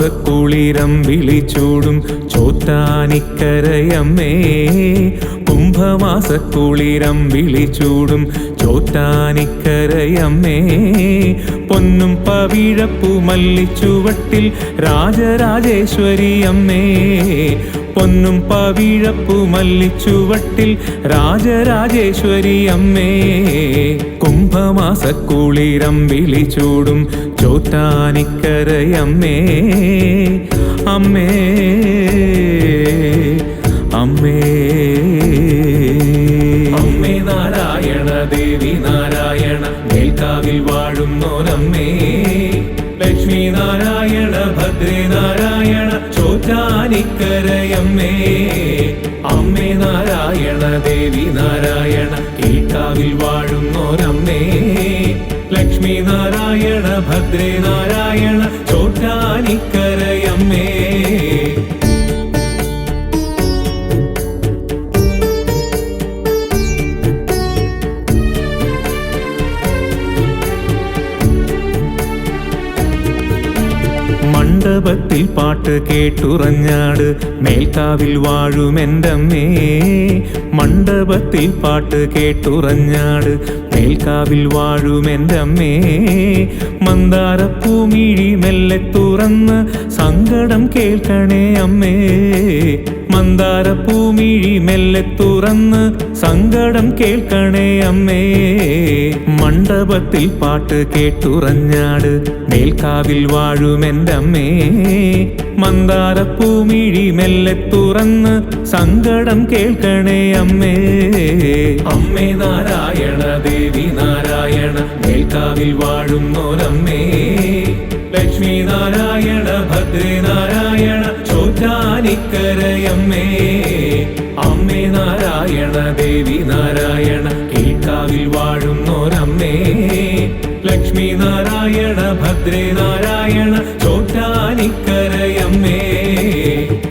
കുംഭമാസക്കുളിരം വിളിച്ചൂടും ചോറ്റാനിക്കരയമ്മേ. കുംഭമാസക്കുളിരം വിളിച്ചൂടും ചോറ്റാനിക്കരയമ്മേ. പൊന്നും പവിഴപ്പൂ മല്ലിച്ചുവട്ടിൽ രാജരാജേശ്വരിയമ്മേ. പൊന്നും പവിഴപ്പൂ മല്ലിച്ചുവട്ടിൽ രാജരാജേശ്വരിയമ്മേ. കുംഭമാസക്കുളിരം വിളിച്ചൂടും ചോറ്റാനിക്കരയമ്മേ. അമ്മേ അമ്മേ അമ്മേ നാരായണ ദേവി നാരായണ മേൽക്കാവിൽ വാഴുന്നോരമ്മേ. ലക്ഷ്മി നാരായണ ഭദ്രേ നാരായണ ചോറ്റാനിക്കരയമ്മേ. അമ്മേ നാരായണ ദേവി നാരായണ കീഴ്ക്കാവിൽ വാഴുന്നോരമ്മേ. ലക്ഷ്മി നാരായണ ഭദ്രേ നാരായണ ചോറ്റാനിക്കരയമ്മേ. മണ്ഡപത്തിൽ പാട്ട് കേട്ടുറഞ്ഞാട് മേൽക്കാവിൽ വാഴുമെൻ്റമ്മേ. മണ്ഡപത്തിൽ പാട്ട് കേട്ടുറഞ്ഞാട് മേൽക്കാവിൽ വാഴുമെൻ്റമ്മേ. മന്ദാരപ്പൂമിഴി മെല്ലെ തുറന്ന് സങ്കടം കേൾക്കണേ അമ്മേ. മന്ദാരപ്പൂമിഴി മെല്ലെ തുറന്ന് സങ്കടം കേൾക്കണേ അമ്മേ. മണ്ഡപത്തിൽ പാട്ട് കേട്ടുറഞ്ഞാട് മേൽക്കാവിൽ വാഴുമെൻ്റമ്മേ. മന്ദാരപ്പൂമിഴി മെല്ലെ തുറന്ന് സങ്കടം കേൾക്കണേ അമ്മേ. അമ്മേ നാരായണ ദേവി നാരായണ മേൽക്കാവിൽ വാഴുന്നോരമ്മേ. ലക്ഷ്മി നാരായണ ഭദ്രേ നാരായണ ചോറ്റാനിക്കരയമ്മേ. അമ്മേ നാരായണ ദേവി നാരായണ കീഴ്ക്കാവിൽ വാഴുന്നോരമ്മേ. ലക്ഷ്മി നാരായണ ഭദ്രേ നാരായണ ചോറ്റാനിക്കരയമ്മേ.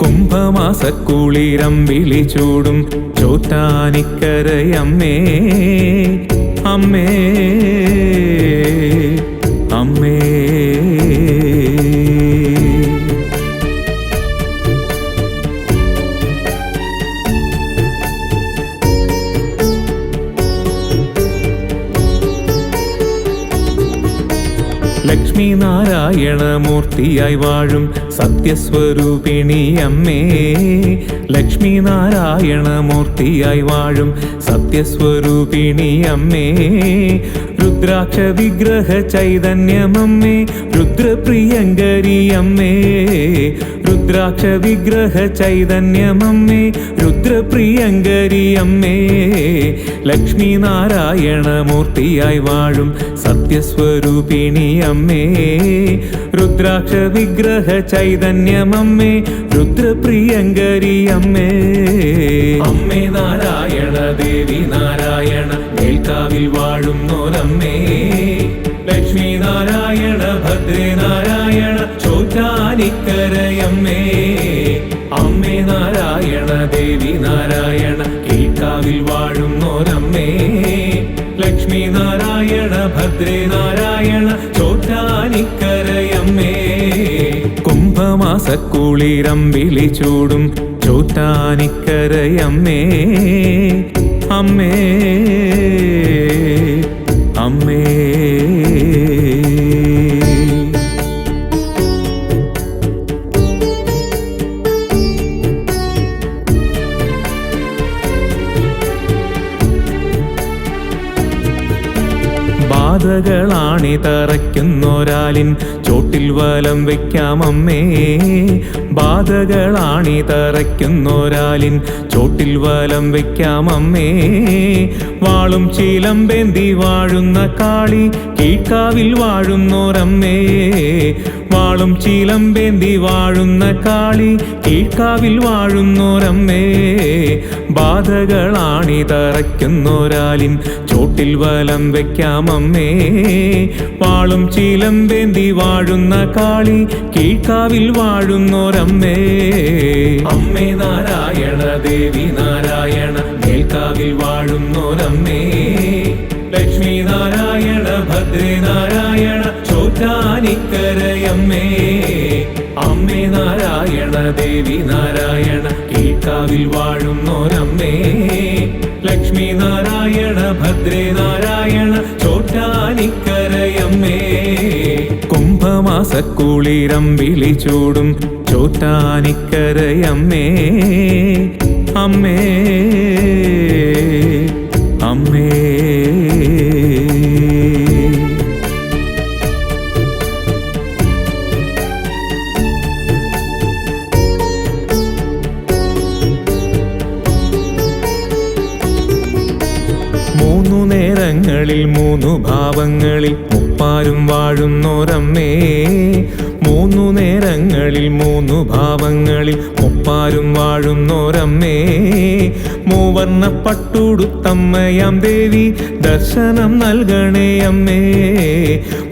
കുംഭമാസക്കുളിരം വിളിച്ചൂടും ചോറ്റാനിക്കരയമ്മേ. അമ്മേ അമ്മേ ലക്ഷ്മി നാരായണ മൂർത്തിയായി വാഴും സത്യസ്വരൂപിണി അമ്മേ. ലക്ഷ്മി നാരായണ മൂർത്തിയായി വാഴും സത്യസ്വരൂപിണി അമ്മേ. രുദ്രാക്ഷ വിഗ്രഹ ചൈതന്യമമ്മേ. രുദ്രപ്രിയങ്കരി അമ്മേ. രുദ്രാക്ഷ വിഗ്രഹ ചൈതന്യമമ്മേ. രുദ്രപ്രിയങ്കരി അമ്മേ. ലക്ഷ്മി നാരായണ മൂർത്തിയായി വാഴും സത്യസ്വരൂപിണി അമ്മേ. രുദ്രാക്ഷ വിഗ്രഹ ചൈതന്യമമ്മേ. രുദ്രപ്രിയങ്കരി അമ്മേ. അമ്മേ നാരായണ ദേവി നാരായണ മേൽക്കാവിൽ വാഴുന്നോരമ്മേ. ലക്ഷ്മി നാരായണ ഭദ്രേ നാരായണ ചോറ്റാനിക്കരയമ്മേ. അമ്മേ നാരായണ ദേവി നാരായണ കീഴ്ക്കാവിൽ വാഴുന്നോരമ്മേ. ലക്ഷ്മി നാരായണ ഭദ്രേ നാരായണ ചോറ്റാനിക്കരയമ്മേ. കുംഭമാസക്കുളിരം വിളിച്ചൂടും ചോറ്റാനിക്കരയമ്മേ. അമ്മേ അമ്മേ ബാധകളാണി തറയ്ക്കുന്നൊരാലിൻ ചോട്ടിൽ വലം വയ്ക്കാമമ്മേ. ബാധകളാണി തറയ്ക്കുന്നൊരാലിൻ ചോട്ടിൽ വലം വയ്ക്കാമമ്മേ. വാളും ചിലമ്പേന്തി വാഴുന്ന കാളി കീഴ്ക്കാവിൽ വാഴുന്നോരമ്മേ. വാളും ചിലമ്പേന്തി വാഴുന്ന കാളി കീഴ്ക്കാവിൽ വാഴുന്നോരമ്മേ. ബാധകളാണി തറയ്ക്കുന്നൊരാലിൻ ചോട്ടിൽ വലം വയ്ക്കാമമ്മേ. വാളും ചിലമ്പേന്തി വാഴുന്ന കാളി കീഴ്ക്കാവിൽ വാഴുന്നോരമ്മേ. അമ്മേ നാരായണ ദേവി നാരായണ മേൽക്കാവിൽ വാഴുന്നോരമ്മേ. ലക്ഷ്മി നാരായണ ഭദ്രേ നാരായണ ചോറ്റാനിക്കരയമ്മേ. അമ്മേ ദേവി നാരായണ കീഴ്ക്കാവിൽ വാഴുന്നോരമ്മേ ലക്ഷ്മി നാരായണ ഭദ്രേ നാരായണ ചോറ്റാനിക്കരയമ്മേ കുംഭമാസക്കുളിരം വിളിച്ചൂടും ചോറ്റാനിക്കരയമ്മേ അമ്മേ അമ്മേ മൂന്നു നേരങ്ങളിൽ മൂന്നു ഭാവങ്ങളിൽ മുപ്പാരും വാഴുന്നോരമ്മേ മൂന്നു നേരങ്ങളിൽ മൂന്നു ഭാവങ്ങളിൽ മുപ്പാരും വാഴുന്നോരമ്മേ മൂവർണ്ണ പട്ടുടുത്തമ്മയാം ദേവി ദർശനം നൽകണേ അമ്മേ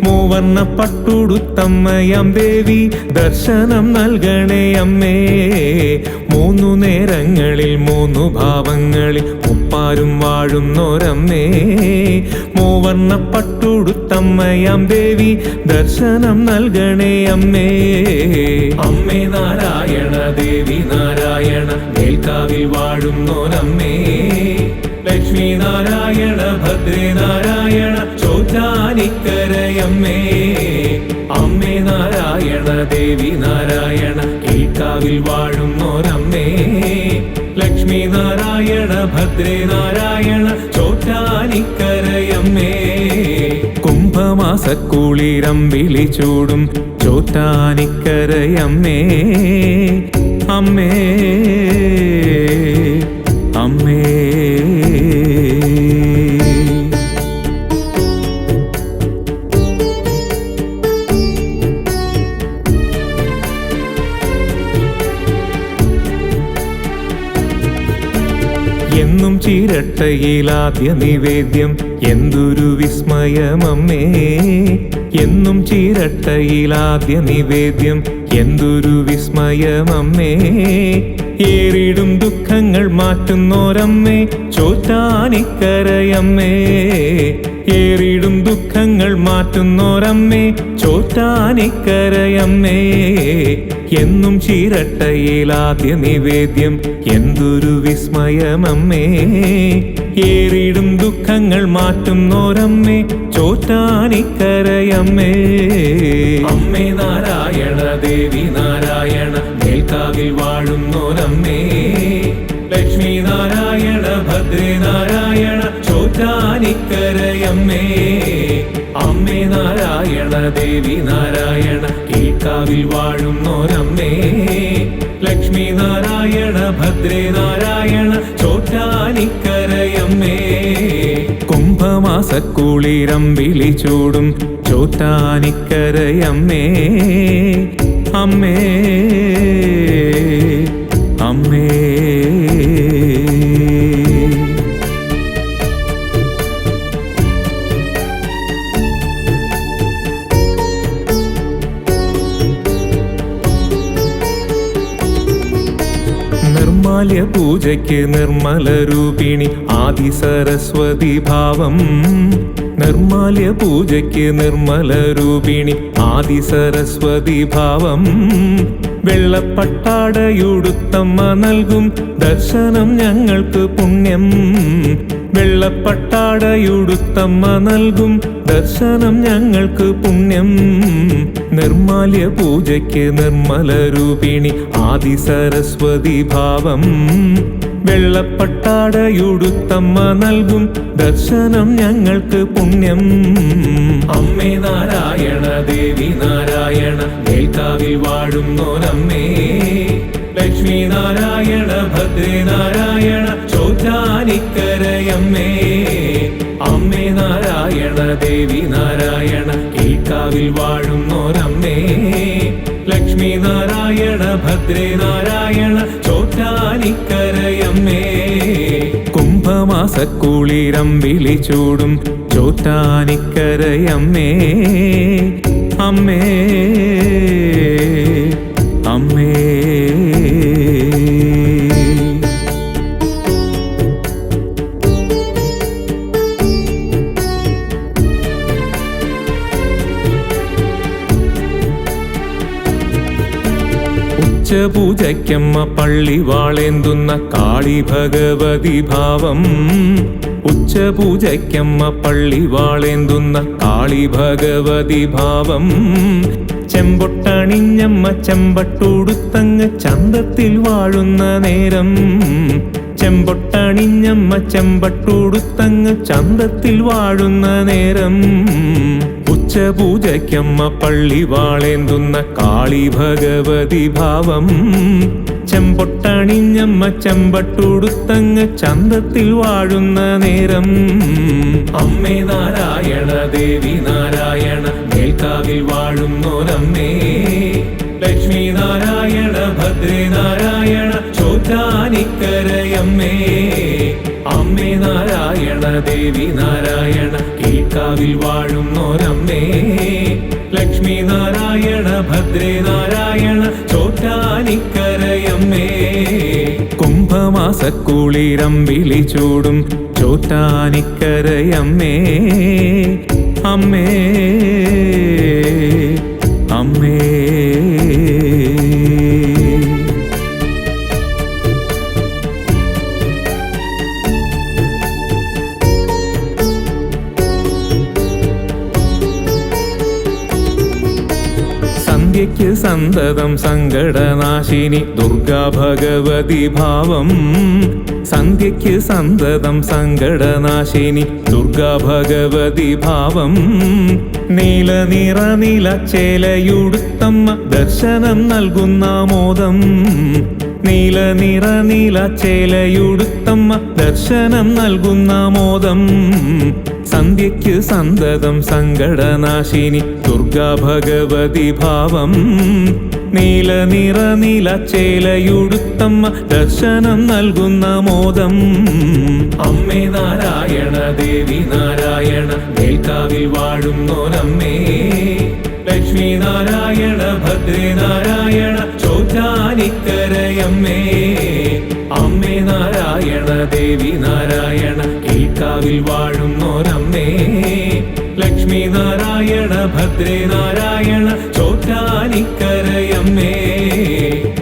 മൂവർണ്ണ പട്ടുടുത്തമ്മയാം ദേവി ദർശനം നൽകണേ അമ്മേ മൂന്നു നേരങ്ങളിൽ മൂന്നു ഭാവങ്ങളിൽ മുപ്പാരും വാഴുന്നോരമ്മേ മൂവർണ്ണ പട്ടുടുത്തമ്മയാം ദേവി ദർശനം നൽകണേ അമ്മേ അമ്മേ നാരായണ ദേവി നാരായണ മേൽക്കാവിൽ വാഴുന്നോരമ്മേ ലക്ഷ്മി നാരായണ ഭദ്രേ നാരായണ ചോറ്റാനിക്കരയമ്മേ അമ്മേ നാരായണ ദേവി നാരായണ കീഴ്ക്കാവിൽ വാഴുന്നോരമ്മേ ലക്ഷ്മി നാരായണ ഭദ്രേ നാരായണ ചോറ്റാനിക്കരയമ്മേ കുംഭമാസക്കുളിരം വിളിച്ചൂടും ചോറ്റാനിക്കരയമ്മേ അമ്മേ അമ്മേ എന്നും ചിരട്ടയിലാദ്യ നിവേദ്യം എന്തൊരു വിസ്മയമമ്മേ എന്നും ചിരട്ടയിലാദ്യ നിവേദ്യം എന്തൊരു വിസ്മയമമ്മേ ഏറിടും ദുഃഖങ്ങൾ മാറ്റുന്നോരമ്മേ ചോറ്റാനിക്കരയമ്മേ ഏറിടും ദുഃഖങ്ങൾ മാറ്റുന്നോരമ്മേ ചോറ്റാനിക്കരയമ്മേ എന്നും ചിരട്ടയിലാദ്യ നിവേദ്യം എന്തൊരു വിസ്മയമമ്മേ ഏറിടും ദുഃഖങ്ങൾ മാറ്റുന്നോരമ്മേ ചോറ്റാനിക്കരയമ്മേ അമ്മേ നാരായണ ദേവി നാരായണ മേൽക്കാവിൽ വാഴുന്നോരമ്മേ ലക്ഷ്മി നാരായണ ഭദ്രേ നാരായണ ചോറ്റാനിക്കരയമ്മേ അമ്മേ നാരായണ ദേവി നാരായണ കീഴ്ക്കാവിൽ വാഴുന്നോരമ്മേ ലക്ഷ്മി നാരായണ ഭദ്രേ നാരായണ ചോറ്റാനിക്കരയമ്മേ കുംഭമാസക്കുളിരം വിളിച്ചൂടും ചോറ്റാനിക്കരയമ്മേ അമ്മേ അമ്മേ നിർമാല്യ പൂജയ്ക്ക് നിർമ്മല രൂപിണി ആദി സരസ്വതി ഭാവം നിർമാല്യ പൂജയ്ക്ക് നിർമ്മല രൂപിണി ആദി സരസ്വതി ഭാവം വെള്ളപ്പട്ടാടയുടുത്തമ്മ നൽകും ദർശനം ഞങ്ങൾക്ക് പുണ്യം വെള്ളപ്പട്ടാടയുടുത്തമ്മ നൽകും ദർശനം ഞങ്ങൾക്ക് പുണ്യം നിർമാല്യ പൂജയ്ക്ക് നിർമ്മല രൂപിണി ആദി സരസ്വതി ഭാവം വെള്ളപ്പട്ടാടയുടുത്തമ്മ നൽകും ദർശനം ഞങ്ങൾക്ക് പുണ്യം അമ്മേ നാരായണ ദേവി നാരായണ മേൽക്കാവിൽ വാഴുന്നോരമ്മേ ലക്ഷ്മി നാരായണ ഭദ്രേ നാരായണ ചോറ്റാനിക്കരയമ്മേ അമ്മേ നാരായണ ദേവി നാരായണ കീഴ്ക്കാവിൽ വാഴുന്നോരമ്മേ ലക്ഷ്മി നാരായണ ഭദ്രേ നാരായണ ചോറ്റാനിക്കരയമ്മേ കുംഭമാസക്കുളിരം വിളിച്ചൂടും ചോറ്റാനിക്കരയമ്മേ അമ്മേ അമ്മേ ഉച്ചപൂജയ്ക്കമ്മ പള്ളി വാളേന്തുന്ന കാളി ഭഗവതി ഭാവം. ഉച്ചപൂജയ്ക്കമ്മ പള്ളി വാളേന്തുന്ന കാളി ഭഗവതി ഭാവം. ചെമ്പൊട്ടണിഞ്ഞമ്മ ചെമ്പട്ടുടുത്തങ്ങ് ചന്തത്തിൽ വാഴുന്ന നേരം. ചെമ്പൊട്ടണിഞ്ഞമ്മ ചെമ്പട്ടുടുത്തങ്ങ് ചന്തത്തിൽ വാഴുന്ന നേരം. ഉച്ചപൂജയ്ക്കമ്മ പള്ളി വാളേന്തുന്ന കാളി ഭഗവതി ഭാവം. ചെമ്പൊട്ടണിഞ്ഞമ്മ ചെമ്പട്ടുടുത്തങ്ങ് ചന്തത്തിൽ വാഴുന്ന നേരം. അമ്മേ നാരായണ ദേവി നാരായണ മേൽക്കാവിൽ വാഴുന്നോരമ്മേ. ലക്ഷ്മി നാരായണ ഭദ്രേ നാരായണ ചോറ്റാനിക്കരയമ്മേ. അമ്മേ നാരായണ ദേവി നാരായണ കീഴ്ക്കാവിൽ വാഴുന്നോരമ്മേ. ലക്ഷ്മി നാരായണ ഭദ്രേ നാരായണ ചോറ്റാനിക്കരയമ്മേ. കുംഭമാസക്കുളിരമ്പിളി ചൂടും ചോറ്റാനിക്കരയമ്മേ. അമ്മേ അമ്മേ. സന്ധ്യയ്ക്ക് സന്തതം സങ്കടനാശിനി ദുർഗാ ഭഗവതി ഭാവം. സന്ധ്യയ്ക്ക് സന്തതം സങ്കടനാശിനി ദുർഗാ ഭഗവതി ഭാവം. നീല നിറ നീല ചേലയുടുത്തമ്മ ദർശനം നൽകുന്ന മോദം. നീല നിറ നീല ചേലയുടുത്തമ്മ ദർശനം നൽകുന്ന മോദം. സന്ധ്യയ്ക്ക് സന്തതം സങ്കടനാശിനി ദുർഗാ ഭഗവതി ഭാവം. നീല നിറ നീല ചേലയുടുത്തമ്മ ദർശനം നൽകുന്ന മോദം. അമ്മേ നാരായണ ദേവി നാരായണ മേൽക്കാവിൽ വാഴുന്നോരമ്മേ. ലക്ഷ്മി നാരായണ ഭദ്രേ നാരായണ ചോറ്റാനിക്കരയമ്മേ. അമ്മേ നാരായണ ദേവി നാരായണ കീഴ്ക്കാവിൽ വാഴുന്നോരമ്മേ. ലക്ഷ്മി നാരായണ ഭദ്രേ നാരായണ ചോറ്റാനിക്കരയമ്മേ.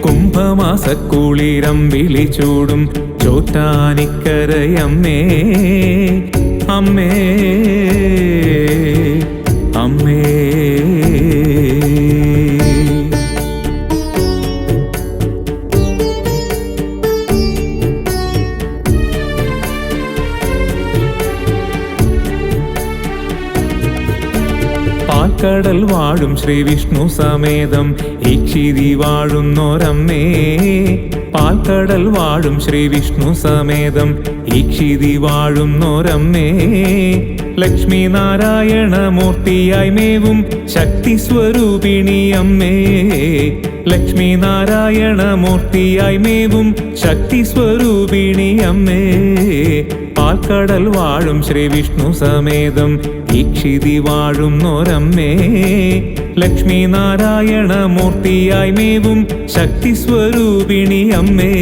കുംഭമാസക്കുളിരമ്പിളി ചൂടും ചോറ്റാനിക്കരയമ്മേ. അമ്മേ അമ്മേ. പാൽക്കടൽ വാഴും ശ്രീ വിഷ്ണു സമേതം ഈക്ഷിതി വാഴുന്നോരമ്മേ. പാൽക്കടൽ വാഴും ശ്രീ വിഷ്ണു സമേതം ഈക്ഷിതി വാഴുന്നോരമ്മേ. ലക്ഷ്മി നാരായണ മൂർത്തിയായി മേവും ശക്തി സ്വരൂപിണി അമ്മേ. ലക്ഷ്മി നാരായണ മൂർത്തിയായി മേവും ശക്തി സ്വരൂപിണി അമ്മേ. പാൽക്കടൽ വാഴും ശ്രീ വിഷ്ണു സമേതം ഈക്ഷിതി വാഴുന്നോരമ്മേ. ലക്ഷ്മി നാരായണ മൂർത്തിയായി മേവും ശക്തി സ്വരൂപിണി അമ്മേ.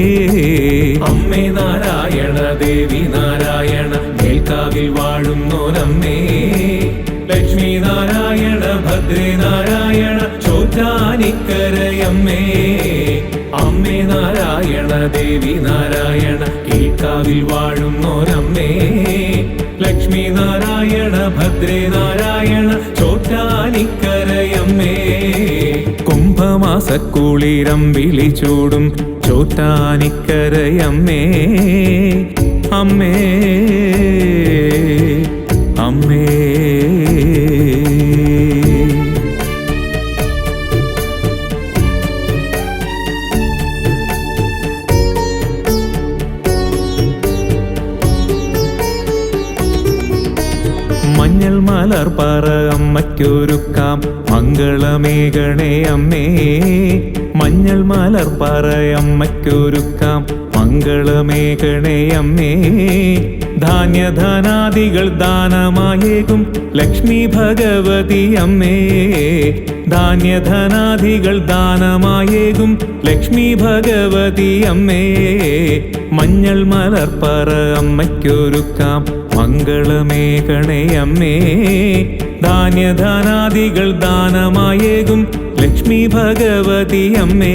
അമ്മേ നാരായണ ദേവി നാരായണ മേൽക്കാവിൽ വാഴുന്നോരമ്മേ. ലക്ഷ്മി നാരായണ ഭദ്രേ നാരായണ ചോറ്റാനിക്കരയമ്മേ. അമ്മേ നാരായണ ദേവി നാരായണ കീഴ്ക്കാവിൽ വാഴുന്നോരമ്മേ. ലക്ഷ്മി നാരായണ ഭദ്രേ നാരായണ ചോറ്റാനിക്കരയമ്മേ. കുംഭമാസക്കുളിരമ്പിളി ചൂടും ചോറ്റാനിക്കരയമ്മേ. അമ്മേ അമ്മേ. മഞ്ഞൾ മലർ പറ അമ്മയ്ക്കൊരുക്കാം മംഗളമേകണേ അമ്മേ. മഞ്ഞൾ മലർ പറ അമ്മയ്ക്കൊരുക്കാം മംഗളമേകണേ അമ്മേ. ധാന്യധനാദികൾ ദാനമായേകും ലക്ഷ്മി ഭഗവതി അമ്മേ. ധാന്യധനാദികൾ ദാനമായേകും ലക്ഷ്മി ഭഗവതി അമ്മേ. മഞ്ഞൾ മലർ പറ അമ്മയ്ക്കൊരുക്കാം മംഗളമേകണേ അമ്മേ. ധാന്യധനാദികൾ ദാനമായേകും ലക്ഷ്മി ലക്ഷ്മി ഭഗവതി അമ്മേ.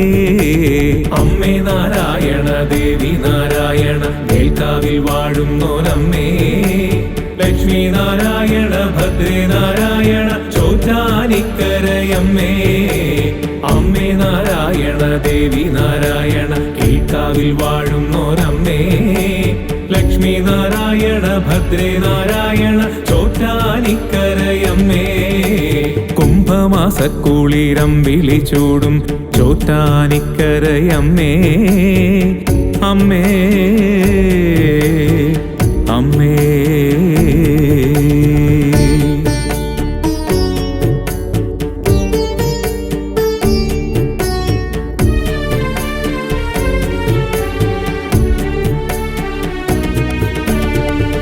അമ്മേ നാരായണ ദേവി നാരായണ മേൽക്കാവിൽ വാഴുന്നോരമ്മേ. ലക്ഷ്മി നാരായണ ഭദ്രേ നാരായണ ചോറ്റാനിക്കരയമ്മേ. അമ്മേ നാരായണ ദേവി നാരായണ കീഴ്ക്കാവിൽ വാഴുന്നോരമ്മേ. ലക്ഷ്മി നാരായണ ഭദ്രേ നാരായണ ചോറ്റാനിക്കരയമ്മേ. കുംഭമാസക്കുളിരം വിളിച്ചൂടും ചോറ്റാനിക്കരയമ്മേ. അമ്മേ അമ്മേ.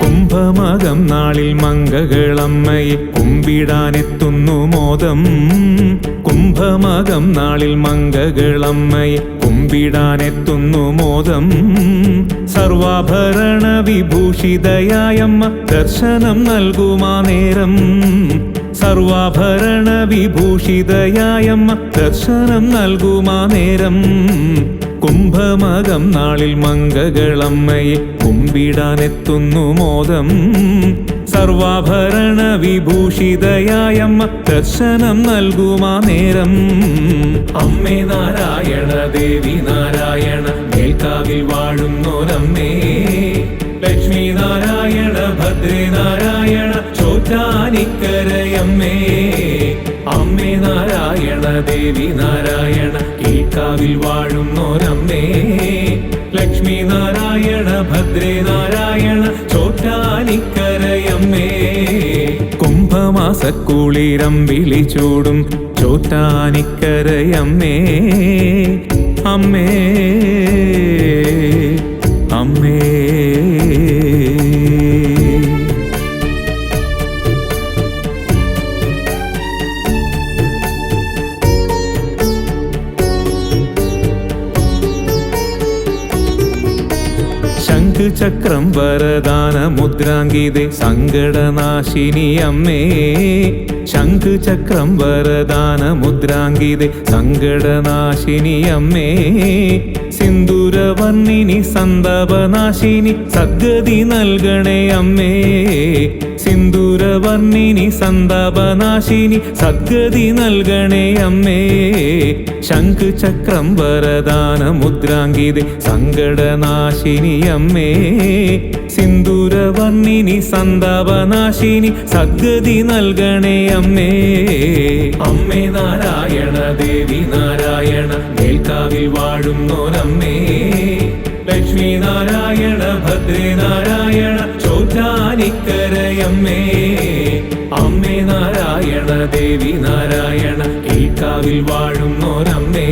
കുംഭമകം നാളിൽ മംഗകളമ്മയെ കുമ്പിടാനെത്തുന്നു മോദം. കുംഭമകം നാളിൽ മംഗകളമ്മയെ കുമ്പിടാനെത്തുന്നു മോദം. സർവാഭരണ വിഭൂഷിതയായമ്മ ദർശനം നൽകുമാ നേരം. സർവാഭരണ വിഭൂഷിതയായമ്മ ദർശനം നൽകുമാ നേരം. കുംഭമകം നാളിൽ മംഗകളമ്മയെ കുമ്പിടാനെത്തുന്നു മോദം. സർവാഭരണ വിഭൂഷിതയായമ്മ ദർശനം നൽകുമാ നേരം. അമ്മേ നാരായണ ദേവി നാരായണ മേൽക്കാവിൽ വാഴുന്നോരമ്മേ. ലക്ഷ്മി നാരായണ ഭദ്രേ നാരായണ ചോറ്റാനിക്കരയമ്മേ. അമ്മേ നാരായണ ദേവി നാരായണ കീഴ്ക്കാവിൽ വാഴുന്നോരമ്മേ. ലക്ഷ്മി നാരായണ ഭദ്രേ നാരായണ ചോറ്റാനിക്കരയമ്മേ. കുംഭമാസക്കുളിരം വിളിച്ചൂടും ചോറ്റാനിക്കരയമ്മേ. അമ്മേ അമ്മേ. ശംഖുചക്രം വരദാന മുദ്രാങ്കിതേ സങ്കടനാശിനി അമ്മേ. ശംഖുചക്രം വരദാന മുദ്രാങ്കിതേ സങ്കടനാശിനി അമ്മേ. സിന്ദൂരവർണ്ണിനി സന്താപനാശിനി സദ്ഗതി നൽകണേ അമ്മേ. സിന്ദൂരവർണ്ണിനി സന്താപനാശിനി സദ്ഗതി നൽകണേ അമ്മേ. ശംഖുചക്രം വരദാന മുദ്രാങ്കിതേ സങ്കടനാശിനി അമ്മേ. സിന്ദൂരവർണ്ണിനി സന്താപനാശിനി സദ്ഗതി നൽകണേ അമ്മേ. അമ്മേ നാരായണ ദേവി നാരായണ മേൽക്കാവിൽ വാഴുന്നോരമ്മേ. ലക്ഷ്മി നാരായണ ഭദ്രേ നാരായണ ചോറ്റാനിക്കരയമ്മേ. അമ്മേ നാരായണ ദേവി നാരായണ കീഴ്ക്കാവിൽ വാഴുന്നോരമ്മേ.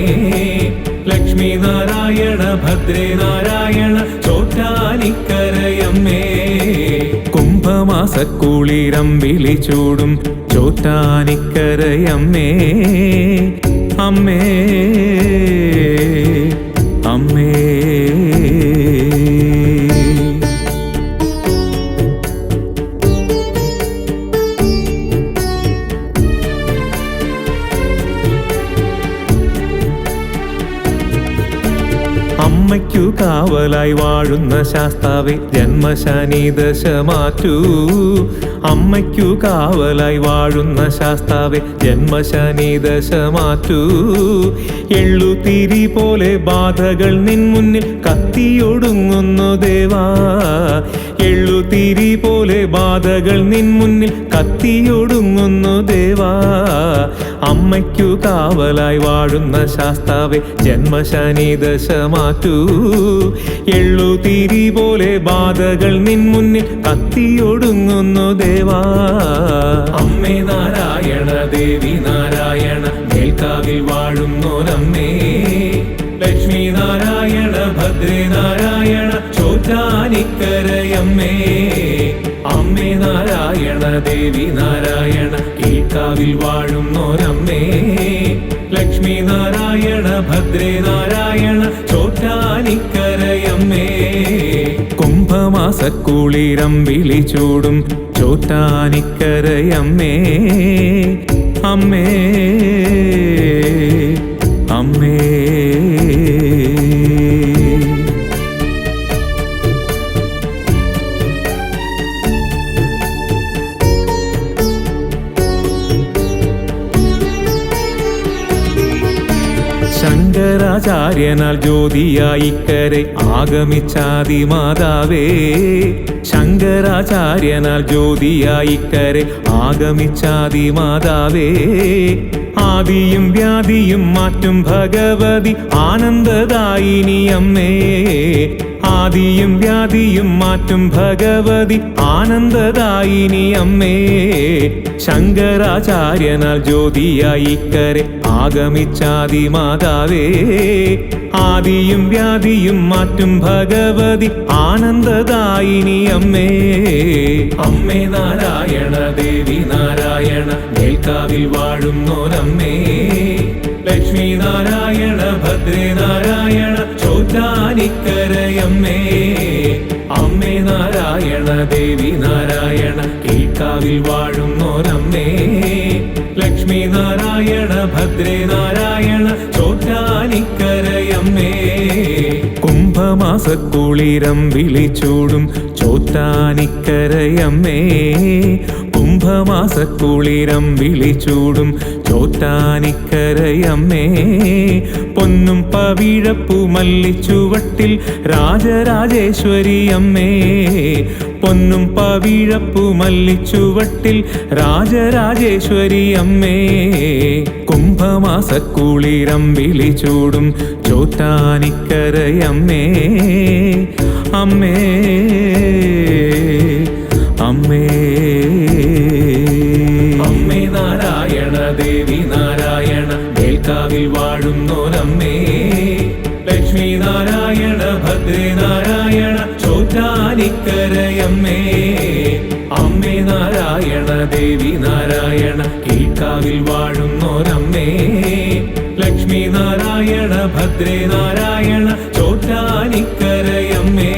ലക്ഷ്മി നാരായണ ഭദ്രേ നാരായണ ചോറ്റാനിക്കരയമ്മേ. കുംഭമാസക്കുളിരം വിളിച്ചൂടും ചോറ്റാനിക്കരയമ്മേ. അമ്മേ അമ്മേ. അമ്മയ്ക്കു കാവലായി വാഴുന്ന ശാസ്താവേ ജന്മശനി ദശ മാറ്റൂ. അമ്മയ്ക്കു കാവലായി വാഴുന്ന ശാസ്താവേ ജന്മശനി ദശ മാറ്റൂ. എള്ളുതിരി പോലെ ബാധകൾ നിൻ മുന്നിൽ കത്തിയൊടുങ്ങുന്നു ദേവാ. എള്ളുതിരി പോലെ ബാധകൾ നിൻ മുന്നിൽ കത്തിയൊടുങ്ങുന്നു ദേവാ. അമ്മയ്ക്കു കാവലായി വാഴുന്ന ശാസ്താവേ ജന്മശനി ദശ മാറ്റൂ. എള്ളുതിരി പോലെ ബാധകൾ നിൻ മുന്നിൽ കത്തിയൊടുങ്ങുന്നു ദേവാ. അമ്മേ നാരായണ ദേവി നാരായണ മേൽക്കാവിൽ വാഴുന്നോരമ്മേ. ലക്ഷ്മി നാരായണ ഭദ്രേ നാരായണ ചോറ്റാനിക്കരയമ്മേ. അമ്മേ നാരായണ ദേവി നാരായണ കീഴ്ക്കാവിൽ വാഴുന്നോരമ്മേ. ലക്ഷ്മി നാരായണ ഭദ്രേ നാരായണ ചോറ്റാനിക്കരയമ്മേ. കുംഭമാസക്കുളിരം വിളിച്ചൂടും ചോറ്റാനിക്കരയമ്മേ. അമ്മേ അമ്മേ ശങ്കരാചാര്യനാൽ ജ്യോതിയായിക്കരെ ആഗമിച്ചാദിമാതാവേ ശങ്കരാചാര്യനാൽ ജ്യോതിയായിക്കരെ ആഗമിച്ചാദിമാതാവേ ആദിയും വ്യാധിയും മാറ്റും ഭഗവതി ആനന്ദദായിനി അമ്മേ ആദിയും വ്യാധിയും മാറ്റും ഭഗവതി ആനന്ദദായിനി അമ്മേ ശങ്കരാചാര്യനാൽ ജ്യോതിയായിക്കരെ ആഗമിച്ചാദിമാതാവേ ആദിയും വ്യാധിയും മാറ്റും ഭഗവതി ആനന്ദദായിനി അമ്മേ അമ്മേ നാരായണ ദേവി നാരായണ മേൽക്കാവിൽ വാഴുന്നോരമ്മേ ലക്ഷ്മി നാരായണ ഭദ്രേ നാരായണ ചോറ്റാനിക്കരയമ്മേ അമ്മേ നാരായണ ദേവി നാരായണ കീഴ്ക്കാവിൽ വാഴുന്നോരമ്മേ ലക്ഷ്മി നാരായണ ഭദ്രേ നാരായണ ചോറ്റാനിക്കരയമ്മേ കുംഭമാസക്കുളിരം വിളിച്ചൂടും ചോറ്റാനിക്കരയമ്മേ കുംഭമാസക്കുളിരം വിളിച്ചൂടും ചോറ്റാനിക്കരയമ്മേ പൊന്നും പവിഴപ്പൂ മല്ലിച്ചുവട്ടിൽ രാജരാജേശ്വരി അമ്മേ പൊന്നും പവിഴപ്പൂ മല്ലിച്ചുവട്ടിൽ രാജരാജേശ്വരി അമ്മേ കുംഭമാസക്കുളിരം വിളിച്ചൂടും ചോറ്റാനിക്കരയമ്മേ അമ്മേ അമ്മേ അമ്മേ നാരായണ ദേവി നാരായണ മേൽക്കാവിൽ വാഴുന്നോരമ്മേ ലക്ഷ്മി നാരായണ ഭദ്രേ നാരായണ ചോറ്റാനിക്കരയമ്മേ അമ്മേ നാരായണ ദേവി നാരായണ കീഴ്ക്കാവിൽ വാഴുന്നോരമ്മേ ലക്ഷ്മി നാരായണ ഭദ്രേ നാരായണ ചോറ്റാനിക്കരയമ്മേ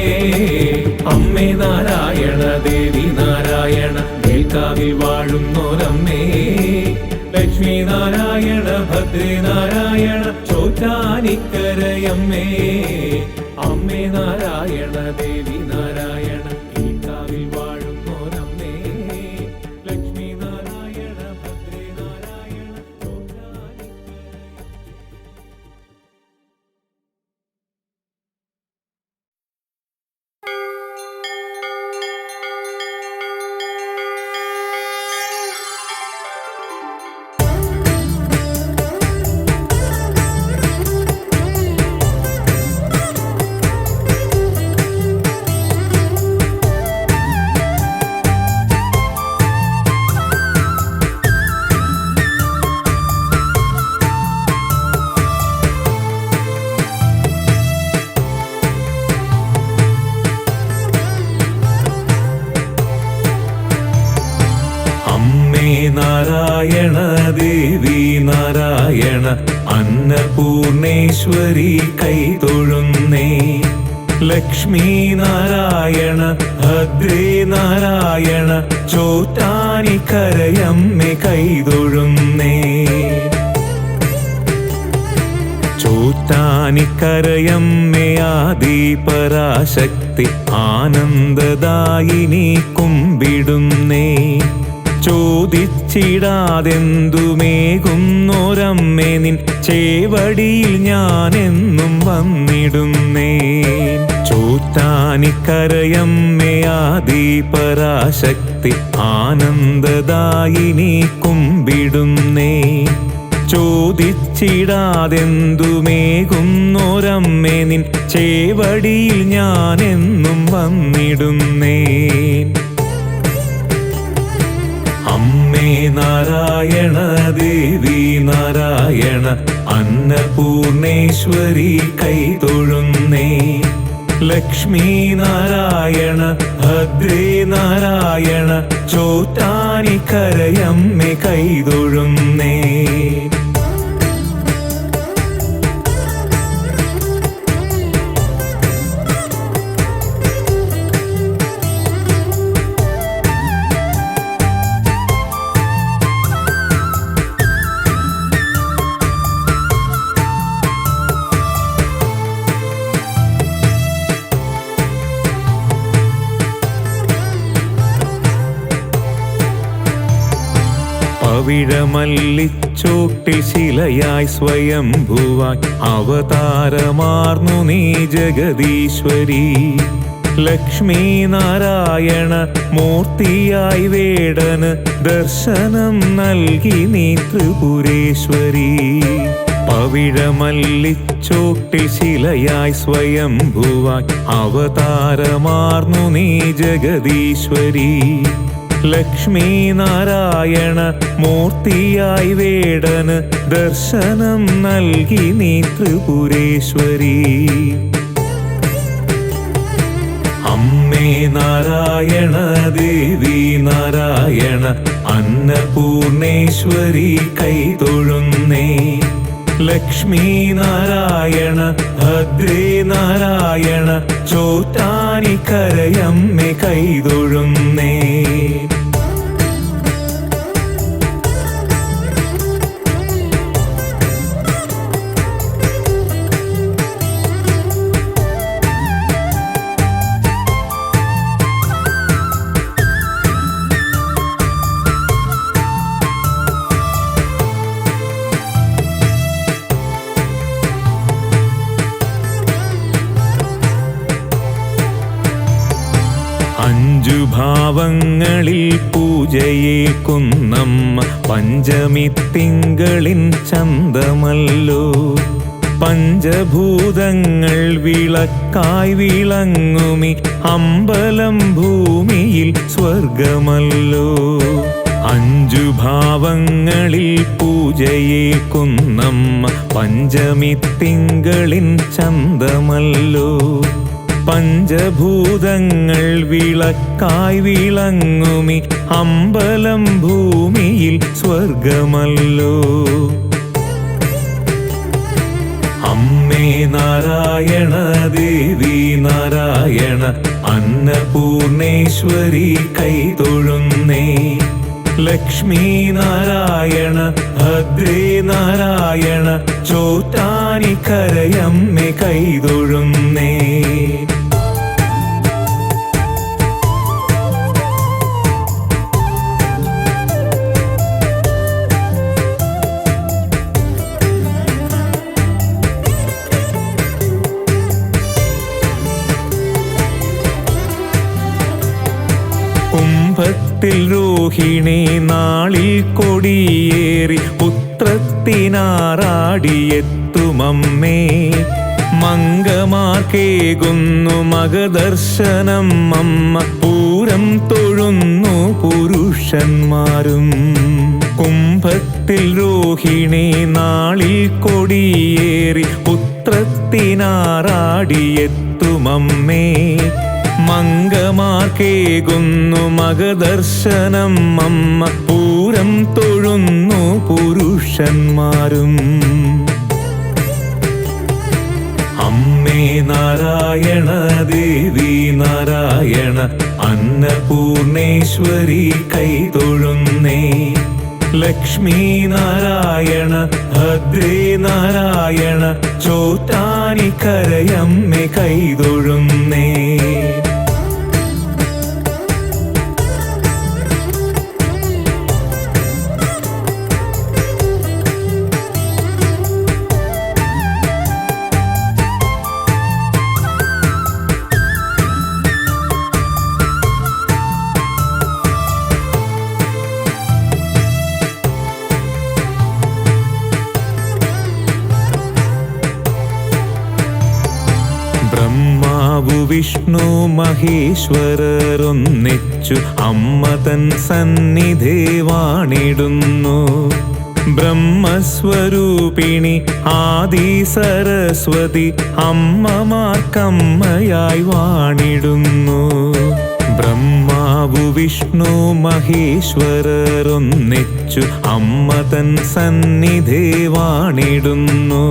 അമ്മേ നാരായണ ദേവി നാരായണ മേൽക്കാവിൽ വാഴുന്നോരമ്മേ ലക്ഷ്മി നാരായണ ഭദ്രേ നാരായണ ചോറ്റാനിക്കരയമ്മേ അമ്മേ നാരായണ ദേവി നാരായണ കീഴ്ക്കാവിൽ വാഴുന്നോരമ്മേ ലക്ഷ്മി നാരായണ ഭദ്രേ നാരായണ നാരായണ ദേവി നാരായണ അന്നപൂർണേശ്വരി കൈതൊഴുന്നേ ലക്ഷ്മി നാരായണ ഭദ്രേ നാരായണ ചോറ്റാനിക്കരയമ്മേ കൈതൊഴുന്നേ ചോറ്റാനിക്കരയമ്മേ ആദിപരാശക്തി ആനന്ദദായിനി കുമ്പിടുന്നേ ചോദിച്ചിടാതെന്തുമേകുന്നോരമ്മേ നിൻ ചേവടിയിൽ ഞാനെന്നും വന്നിടുന്നേ ചോറ്റാനിക്കരയമ്മേ ആദിപരാശക്തി ആനന്ദദായിനി കുമ്പിടുന്നേ ചോദിച്ചിടാതെന്തുമേകുന്നോരമ്മേ നിൻ ചേവടിയിൽ ഞാനെന്നും വന്നിടുന്നേ അമ്മേ നാരായണ ദേവി നാരായണ അന്നപൂർണേശ്വരി കൈതൊഴുന്നേ ലക്ഷ്മി നാരായണ ഭദ്രേ നാരായണ ചോറ്റാനിക്കരയമ്മേ കൈതൊഴുന്നേ പവിഴമല്ലിച്ചോട്ടിൽ ശിലയായി സ്വയംഭുവായി അവതാരമാർന്നു നീ ജഗദീശ്വരി. ലക്ഷ്മീ നാരായണ മൂർത്തിയായി വേടന് ദർശനം നൽകി നീ ത്രിപുരേശ്വരി. പവിഴമല്ലിച്ചോട്ടിൽ ശിലയായി സ്വയംഭുവായി അവതാരമാർന്നു നീ ജഗദീശ്വരി. ലക്ഷ്മീ നാരായണ മൂർത്തിയായി വേടന് ദർശനം നൽകി നീ ത്രിപുരേശ്വരി. അമ്മേ നാരായണ ദേവി നാരായണ അന്നപൂർണേശ്വരി കൈതൊഴുന്നേ. ലക്ഷ്മീ നാരായണ ഭദ്രേ നാരായണ ചോറ്റാനിക്കരയമ്മേ കൈതൊഴുന്നേ. അഞ്ചു ഭാവങ്ങളിൽ പൂജയേക്കുന്നമ്മ പഞ്ചമി തിങ്കളിൻ ചന്തമല്ലോ. പഞ്ചഭൂതങ്ങൾ വിളക്കായി വിളങ്ങുമി അമ്പലം ഭൂമിയിൽ സ്വർഗമല്ലോ. അഞ്ചു ഭാവങ്ങളിൽ പൂജയേക്കുന്നമ്മ പഞ്ചമി തിങ്കളിൻ ചന്തമല്ലോ. പഞ്ചഭൂതങ്ങൾ വിളക്കായി വിളങ്ങുമി അമ്പലം ഭൂമിയിൽ സ്വർഗമല്ലോ. അമ്മേ നാരായണ ദേവി നാരായണ അന്നപൂർണേശ്വരി കൈതൊഴുന്നേ. ലക്ഷ്മീ നാരായണ ഭദ്രേ നാരായണ ചോറ്റാനിക്കരയമ്മേ കൈതൊഴുന്നേ. കുംഭത്തിൽ രോഹിണി നാളിൽ കൊടിയേറി പുത്രത്തിനാറാടിയെത്തുമമ്മേ. മംഗമാർക്കേകുന്നു മകദർശനം അമ്മ പൂരം തൊഴുന്നു പുരുഷന്മാരും. കുംഭത്തിൽ രോഹിണി നാളിൽ കൊടിയേറി പുത്രത്തിനാറാടിയെത്തുമമ്മേ. മംഗമാർക്കേകുന്നു മകദർശനം അമ്മ പൂരം തൊഴുന്നു പുരുഷന്മാരും. അമ്മേ നാരായണ ദേവി നാരായണ അന്നപൂർണേശ്വരി കൈതൊഴുന്നേ. ലക്ഷ്മീ നാരായണ ഭദ്രേ നാരായണ ചോറ്റാനിക്കരയമ്മേ കൈതൊഴുന്നേ. ബ്രഹ്മാവു വിഷ്ണു മഹേശ്വരരൊന്നിച്ചു അമ്മ തൻ സന്നിധേ വാണിടുന്നു. ബ്രഹ്മസ്വരൂപിണി ആദി സരസ്വതി അമ്മമാർക്കമ്മയായി വാണിടുന്നു. ബ്രഹ്മാവു വിഷ്ണു മഹേശ്വരരൊന്നിച്ചു അമ്മ തൻ സന്നിധേ വാണിടുന്നു.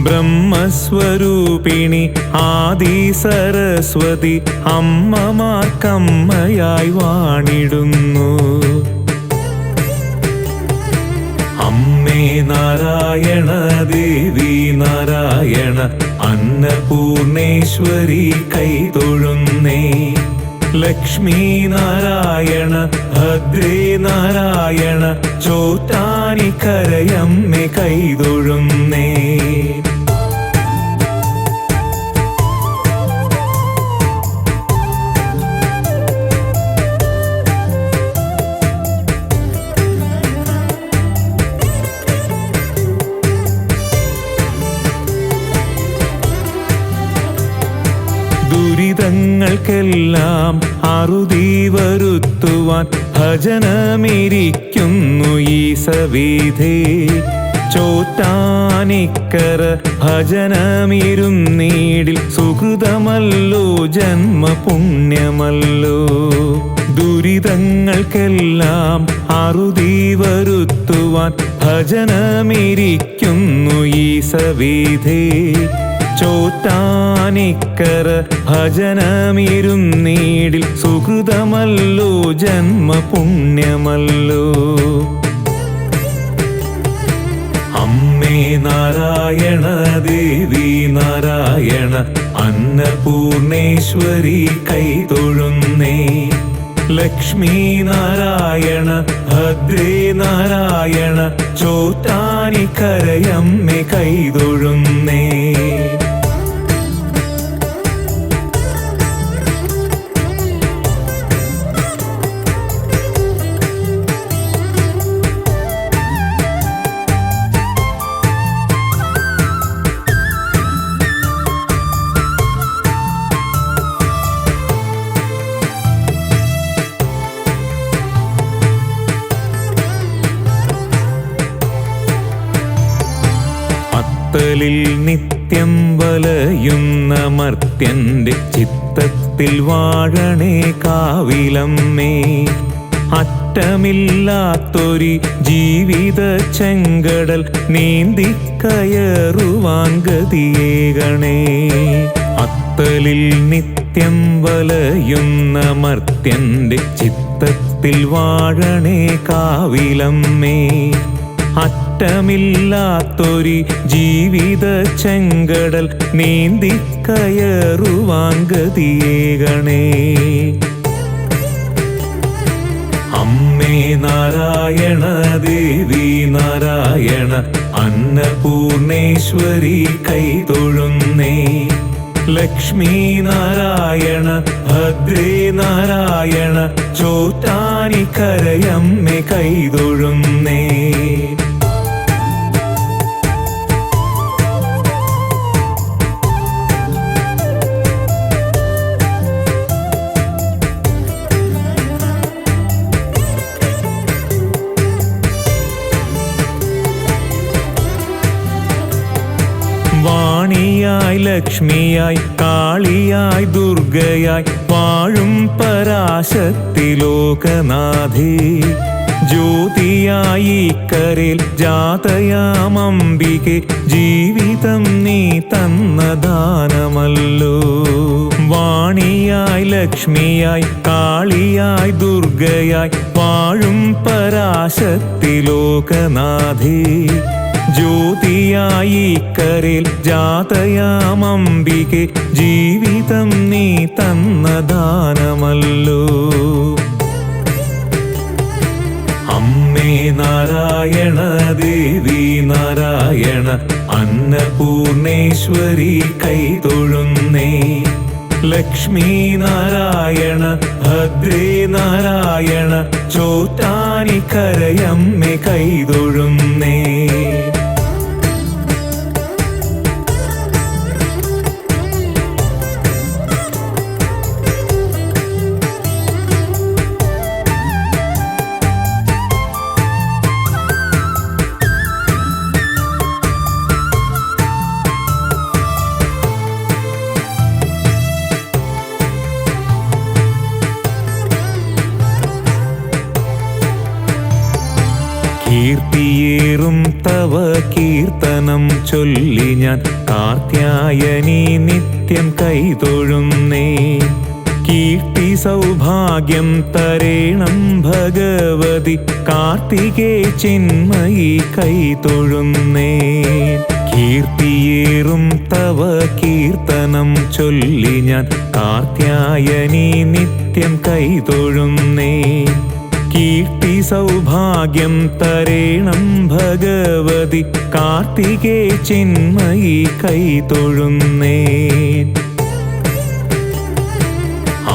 ബ്രഹ്മസ്വരൂപിണി ആദി സരസ്വതി അമ്മമാർക്കമ്മയായി വാണിടുന്നു. അമ്മേ നാരായണ ദേവി നാരായണ അന്നപൂർണേശ്വരി കൈതൊഴുന്നേ. ലക്ഷ്മീ നാരായണ ഭദ്രേ നാരായണ ചോറ്റാനിക്കരയമ്മേ കൈതൊഴുന്നേ. ദുരിതങ്ങൾക്കെല്ലാം അറുതി വരുത്തുവാൻ ഭജനമിരിക്കുന്നു ഈ സവിധേ. ചോറ്റാനിക്കര ഭജനമിരുന്നീടിൽ സുഹൃതമല്ലോ ജന്മപുണ്യമല്ലോ. ദുരിതങ്ങൾക്കെല്ലാം അറുതി വരുത്തുവാൻ ഭജനമിരിക്കുന്നു ഈ സവിധേ. ചോറ്റാനിക്കര ഭജനമിരുന്നീടിൽ സുഹൃതമല്ലോ ജന്മപുണ്യമല്ലോ. അമ്മേ നാരായണ ദേവി നാരായണ അന്നപൂർണേശ്വരി കൈതൊഴുന്നേ. ലക്ഷ്മീ നാരായണ ഭദ്രേ നാരായണ ചോറ്റാനിക്കരയമ്മേ കൈതൊഴുന്നേ. ിൽ നിത്യം വലയുന്ന മർത്യന്റെ ചിത്തത്തിൽ വാഴണേ കാവിലമ്മേ. അറ്റമില്ലാത്തൊരു ജീവിത ചെങ്കടൽ നീന്തിക്കയറുവാൻ ഗതിയേകണേ. അത്തലിൽ നിത്യം വലയുന്ന മർത്യന്റെ ചിത്തത്തിൽ വാഴണേ കാവിലമ്മേ. അറ്റമില്ലാത്തൊരു ജീവിത ചെങ്കടൽ നീന്തിക്കയറുവാൻ ഗതിയേകണേ. അമ്മേ നാരായണ ദേവി നാരായണ അന്നപൂർണേശ്വരി കൈതൊഴുന്നേ. ലക്ഷ്മീ നാരായണ ഭദ്രേ നാരായണ ചോറ്റാനിക്കരയമ്മേ കൈതൊഴുന്നേ. വാണിയായി ലക്ഷ്മിയായി കാളിയായി ദുർഗയായി വാഴും പരാശക്തി ലോകനാഥേ. ജ്യോതിയായി കരയിൽ ജാതയാമംബികെ ജീവിതം നീ തന്ന ദാനമല്ലോ. വാണിയായി ലക്ഷ്മിയായി കാളിയായി ദുർഗയായി വാഴും പരാശക്തി ലോകനാഥേ. ജ്യോതിയായി കരയിൽ ജാതയാമംബികെ ജീവിതം നീ തന്ന ദാനമല്ലോ. അമ്മേ നാരായണ ദേവി നാരായണ അന്നപൂർണേശ്വരി കൈതൊഴുന്നേ. ലക്ഷ്മീ നാരായണ ഭദ്രേ നാരായണ ചോറ്റാനിക്കരയമ്മേ കൈതൊഴുന്നേ. കീർത്തിയേറും തവ കീർത്തനം ചൊല്ലി ഞാൻ കാർത്യായനി നിത്യം കൈതൊഴുന്നേ. കീർത്തി സൗഭാഗ്യം തരേണം ഭഗവതി കാർത്തികേ ചിന്മയി കൈതൊഴുന്നേ. കീർത്തിയേറും തവ കീർത്തനം ചൊല്ലി ഞാൻ കാർത്യായനി നിത്യം കൈതൊഴുന്നേ. കീർത്തി സൗഭാഗ്യം തരേണം ഭഗവതി കാർത്തികേ ചിന്മയി കൈതൊഴുന്നേ.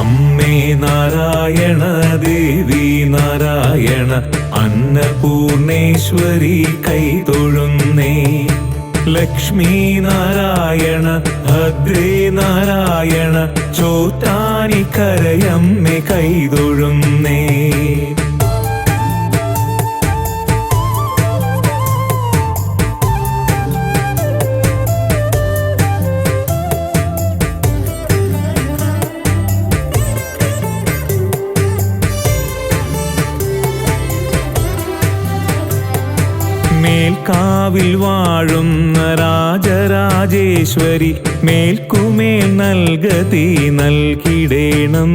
അമ്മേ നാരായണ ദേവി നാരായണ അന്നപൂർണേശ്വരി കൈതൊഴുന്നേ. ലക്ഷ്മി നാരായണ ഭദ്രേ നാരായണ ചോറ്റാനിക്കരയമ്മേ കൈതൊഴുന്നേ. മേൽക്കാവിൽ വാഴുന്ന രാജരാജേശ്വരി മേൽക്കുമേൽ നൽകതി നൽകിടേണം.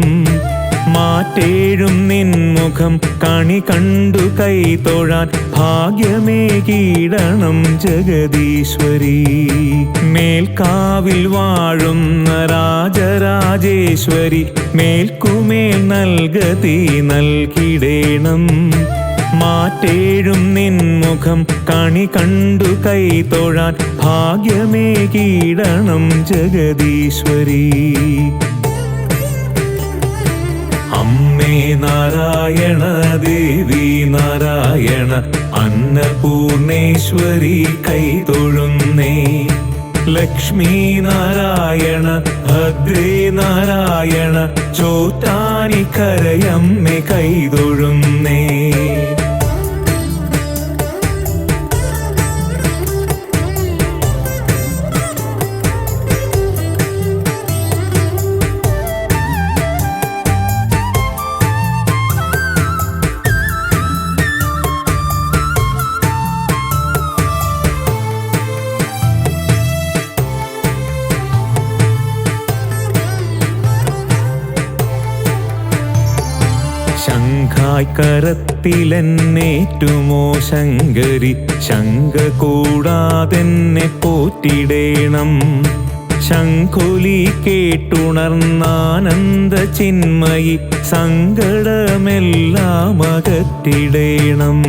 മാറ്റേഴും നിൻമുഖം കണി കണ്ടു കൈതൊഴാൻ ഭാഗ്യമേകീടണം ജഗദീശ്വരി. മേൽക്കാവിൽ വാഴുന്ന രാജരാജേശ്വരി മേൽക്കുമേൽ നൽകതി നൽകിടേണം. മാറ്റേഴും നിൻമുഖം കണി കണ്ടു കൈതൊഴാൻ ഭാഗ്യമേകീടണം ജഗദീശ്വരി. അമ്മേ നാരായണ ദേവി നാരായണ അന്നപൂർണേശ്വരി കൈതൊഴുന്നേ. ലക്ഷ്മി നാരായണ ഭദ്രേ നാരായണ ചോറ്റാനിക്കരയമ്മേ കൈതൊഴുന്നേ. ശംഖായ് കരത്തിലെന്നേറ്റുമോ ശങ്കരി ശങ്ക കൂടാതെന്നെ പോറ്റിടേണം. ശംഖൊലി കേട്ടുണർന്നാനന്ദ ചിന്മയി സങ്കടമെല്ലാം അകറ്റിടേണം.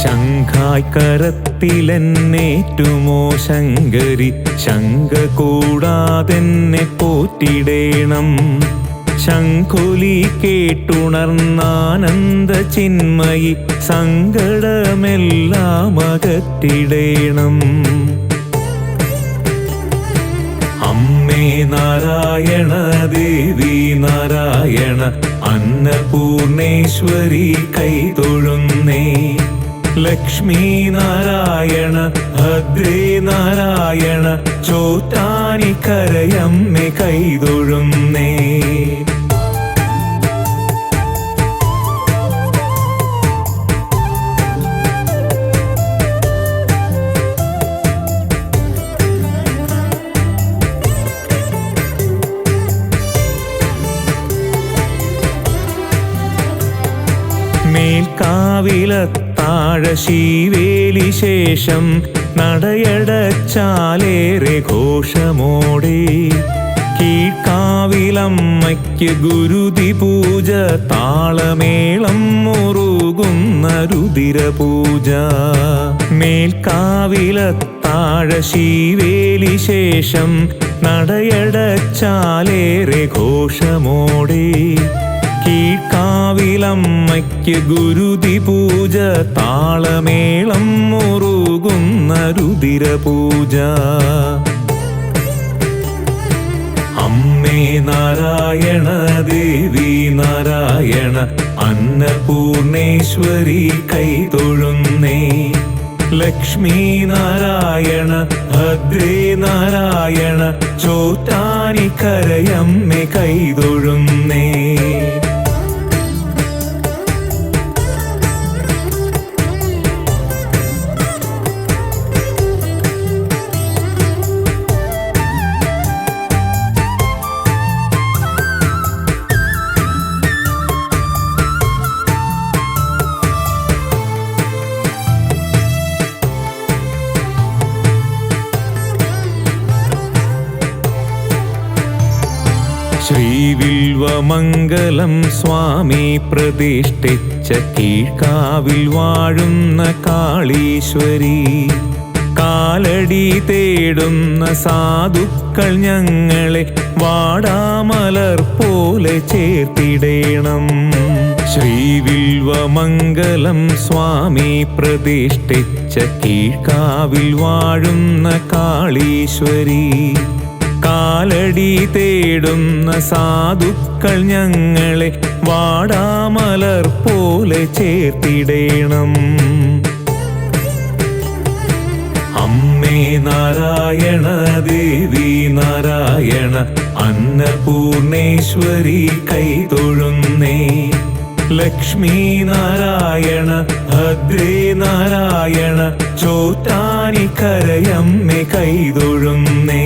ശംഖായ് കരത്തിലെന്നേറ്റുമോ ശങ്കരി ശങ്ക കൂടാതെന്നെ പോറ്റിടേണം. ശംഖൊലി കേട്ടുണർന്നാനന്ദ ചിന്മയി സങ്കടമെല്ലാം അകറ്റിടേണം. അമ്മേ നാരായണ ദേവി നാരായണ അന്നപൂർണേശ്വരി കൈതൊഴുന്നേ. ലക്ഷ്മി നാരായണ ഭദ്രേ നാരായണ ചോറ്റാനിക്കരയമ്മേ കൈതൊഴുന്നേ. മേൽക്കാവിലത്താഴ ശീവേലി ശേഷം നടയടച്ചാലേറെ ഘോഷമോടെ. കീഴ്ക്കാവിലമ്മയ്ക്ക് ഗുരുതി പൂജ താളമേളം മുറുകുന്ന രുതിരപൂജ. മേൽക്കാവിലത്താഴ ശീവേലി ശേഷം നടയടച്ചാലേറെ ഘോഷമോടെ. കീഴ്ക്കാവിലമ്മയ്ക്ക് ഗുരുതി പൂജ താളമേളം മുറുകുന്ന രുതിരപൂജ. അമ്മേ നാരായണ ദേവി നാരായണ അന്നപൂർണേശ്വരി കൈതൊഴുന്നേ. ലക്ഷ്മി നാരായണ ഭദ്രേ നാരായണ ചോറ്റാനിക്കരയമ്മേ കൈതൊഴുന്നേ. ശ്രീവിൽവമംഗലം സ്വാമി പ്രതിഷ്ഠിച്ച കീഴ്ക്കാവിൽ വാഴുന്ന കാളീശ്വരി, കാലടി തേടുന്ന സാധുക്കൾ ഞങ്ങളെ വാടാമലർ പോലെ ചേർത്തിടേണം. ശ്രീവിൽവമംഗലം സ്വാമി പ്രതിഷ്ഠിച്ച കീഴ്ക്കാവിൽ വാഴുന്ന കാളീശ്വരി, കാലടി തേടുന്ന സാധുക്കൾ ഞങ്ങളെ വാടാമലർ പോലെ ചേർത്തിടേണം. അമ്മേ നാരായണ ദേവി നാരായണ അന്നപൂർണേശ്വരി കൈതൊഴുന്നേ. ലക്ഷ്മി നാരായണ ഭദ്രേ നാരായണ ചോറ്റാനിക്കരയമ്മേ കൈതൊഴുന്നേ.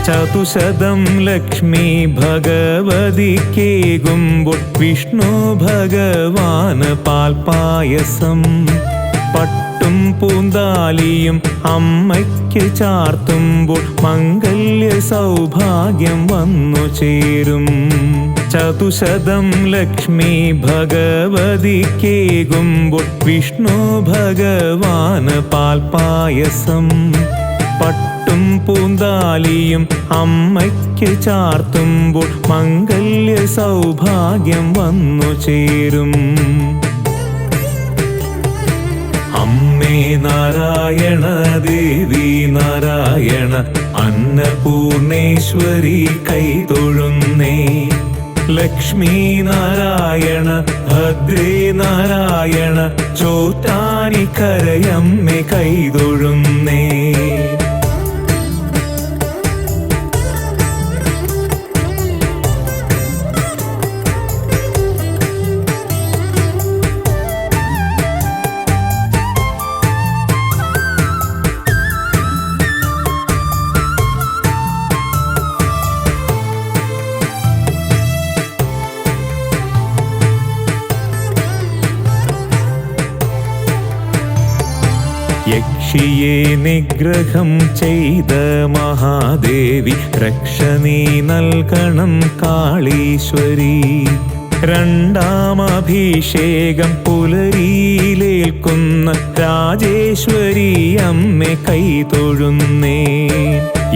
ചതുശതം ലക്ഷ്മി ഭഗവതിക്കേകുമ്പോൾ വിഷ്ണു ഭഗവാന് പാൽപായസം, പട്ടും പൂന്താലിയും അമ്മയ്ക്ക് ചാർത്തുമ്പോൾ മംഗല്യ സൗഭാഗ്യം വന്നു ചേരും. ചതുശതം ലക്ഷ്മി ഭഗവതിക്കേകുമ്പോൾ വിഷ്ണു ഭഗവാന് പാൽപായസം, പട്ടും പൂന്താലിയും അമ്മയ്ക്ക് ചാർത്തുമ്പോൾ മംഗല്യ സൗഭാഗ്യം വന്നു ചേരും. അമ്മേ നാരായണ ദേവി നാരായണ അന്നപൂർണേശ്വരി കൈതൊഴുന്നേ. ലക്ഷ്മി നാരായണ ഭദ്രേ നാരായണ ചോറ്റാനിക്കരയമ്മേ കൈതൊഴുന്നേ. യക്ഷിയെ നിഗ്രഹം ചെയ്ത മഹാദേവി രക്ഷ നീ നൽകണം കാളീശ്വരി. രണ്ടാം അഭിഷേകം പുലരിയിലേൽക്കുന്ന രാജേശ്വരി അമ്മേ കൈതൊഴുന്നേ.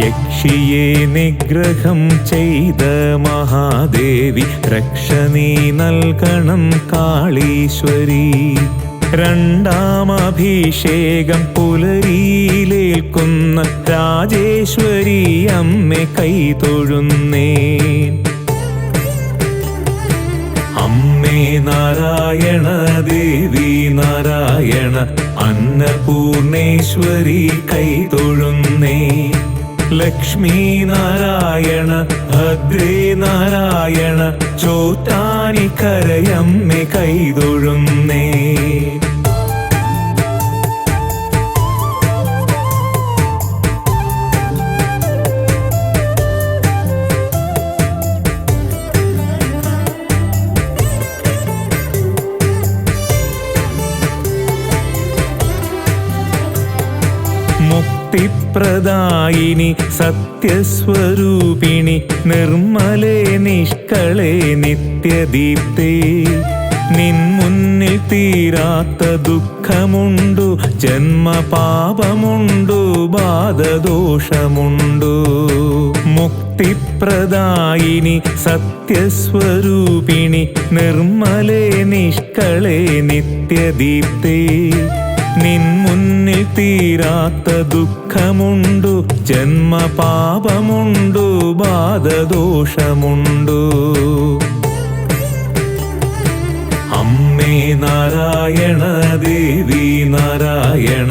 യക്ഷിയെ നിഗ്രഹം ചെയ്ത മഹാദേവി രക്ഷ നീ നൽകണം കാളീശ്വരി. രണ്ടാം അഭിഷേകം പുലരിയിലേൽക്കുന്ന രാജേശ്വരി അമ്മേ കൈതൊഴുന്നേ. അമ്മേ നാരായണ ദേവി നാരായണ അന്നപൂർണേശ്വരി കൈതൊഴുന്നേ. ലക്ഷ്മി നാരായണ ഭദ്രേ നാരായണ ചോറ്റാനിക്കരയമ്മേ കൈതൊഴുന്നേ. മുക്തിപ്രദായിനി സത്യസ്വരൂപിണി നിർമ്മലേ നിഷ്കളേ നിത്യദീപ്തേ. നിൻ മുന്നിൽ തീരാത്ത ദുഃഖമുണ്ടു, ജന്മപാപമുണ്ടു, ബാധദോഷമുണ്ടു. മുക്തിപ്രദായിനി സത്യസ്വരൂപിണി നിർമ്മലേ നിഷ്കളേ നിത്യദീപ്തേ. നിൻ മുന്നിൽ തീരാത്ത ദുഃഖമുണ്ടു, ജന്മപാപമുണ്ടു, ബാധദോഷമുണ്ടു. അമ്മേ നാരായണ ദേവി നാരായണ